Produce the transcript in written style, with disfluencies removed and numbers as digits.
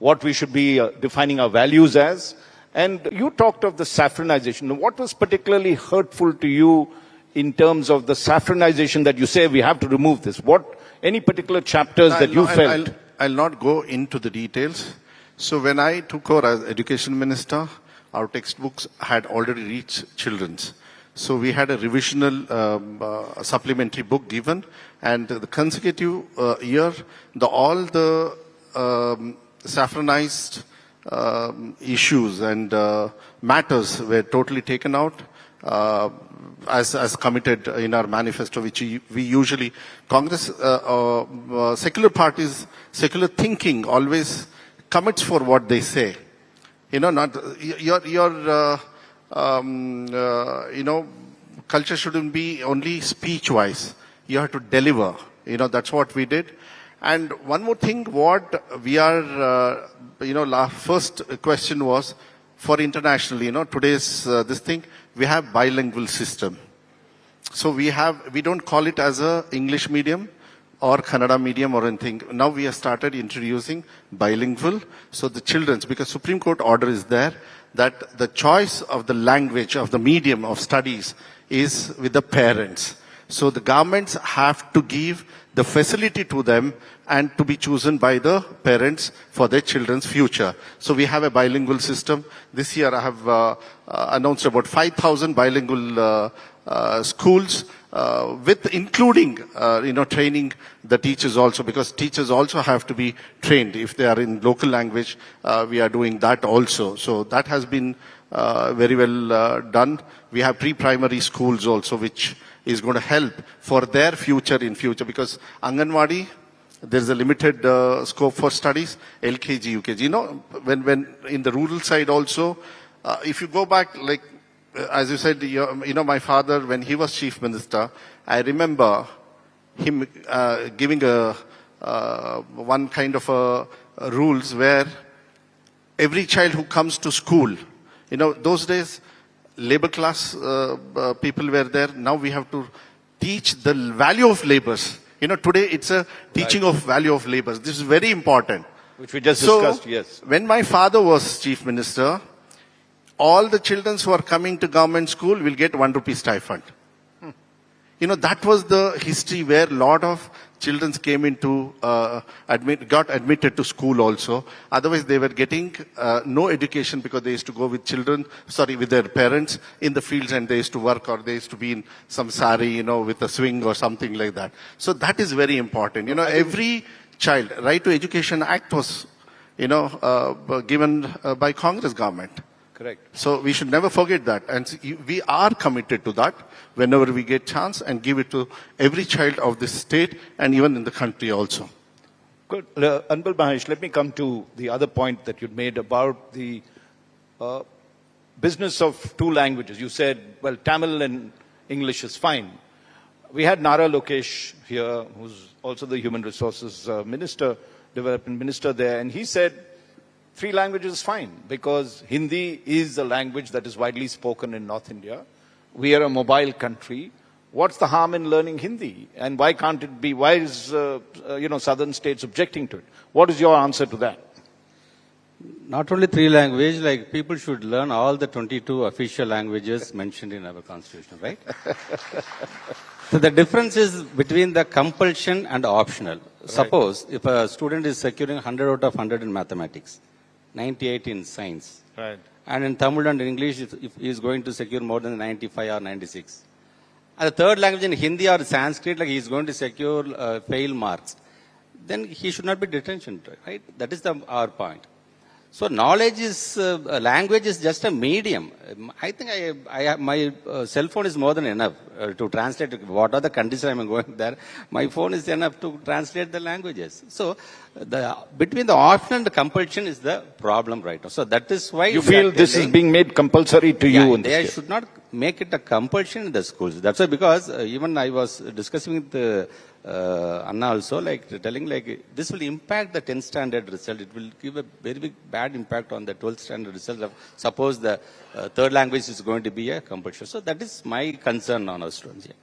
what we should be defining our values as. And you talked of the saffronization. What was particularly hurtful to you in terms of the saffronization that you say we have to remove this? What, any particular chapters that you felt? I'll not go into the details. So when I took over as education minister, our textbooks had already reached children's. So we had a revisional supplementary book given, and the consecutive year, all the saffronized issues and matters were totally taken out as committed in our manifesto, which we usually, Congress, secular parties, secular thinking always commits for what they say. You know, not your culture shouldn't be only speech-wise. You have to deliver. You know, that's what we did. And one more thing, what we are, first question was for international, today's this thing, we have bilingual system. So we don't call it as a English medium or Kannada medium or anything. Now we have started introducing bilingual. So the children's, because Supreme Court order is there, that the choice of the language, of the medium of studies is with the parents. So the governments have to give the facility to them and to be chosen by the parents for their children's future. So we have a bilingual system. This year I have announced about 5,000 bilingual schools, with including, training the teachers also, because teachers also have to be trained. If they are in local language, we are doing that also. So that has been very well done. We have pre-primary schools also, which is going to help for their future in future, because Anganwadi, there's a limited scope for studies, LKG, UKG. When in the rural side also, if you go back, like, as you said, my father, when he was chief minister, I remember him giving one kind of rules where every child who comes to school, those days, labor class people were there. Now we have to teach the value of labors. Today it's a teaching of value of labors. This is very important. Which we just discussed, yes. When my father was chief minister, all the children who are coming to government school will get 1 rupee stipend. That was the history where a lot of children came into, got admitted to school also. Otherwise, they were getting no education because they used to go with with their parents in the fields, and they used to work, or they used to be in some sari, with a swing or something like that. So that is very important. Every child, Right to Education Act was, given by Congress government. Correct. So we should never forget that. And we are committed to that whenever we get chance, and give it to every child of this state and even in the country also. Good. Anbil Mahesh, let me come to the other point that you made about the business of two languages. You said, well, Tamil and English is fine. We had Nara Lokesh here, who's also the Human Resources Minister, Development Minister there, and he said, 3 languages is fine, because Hindi is a language that is widely spoken in North India. We are a mobile country. What's the harm in learning Hindi? And why can't it be? Why is, southern states objecting to it? What is your answer to that? Not only 3 languages, like people should learn all the 22 official languages mentioned in our constitution, right? So the difference is between the compulsion and optional. Right. Suppose if a student is securing 100 out of 100 in mathematics, 98 in science. Right. And in Tamil and English, if he is going to secure more than 95 or 96. And the third language in Hindi or Sanskrit, like he is going to secure fail marks. Then he should not be detention, right? That is our point. So knowledge is, language is just a medium. I think my cell phone is more than enough to translate what are the countries I'm going there. My phone is enough to translate the languages. So between the option and the compulsion is the problem right now. So that is why you feel this is being made compulsory to you. They should not make it a compulsion in the schools. That's why, because even I was discussing with Anna also, telling this will impact the 10th standard result. It will give a very big bad impact on the 12th standard result. Suppose the third language is going to be a compulsion. So that is my concern on our students. Yeah.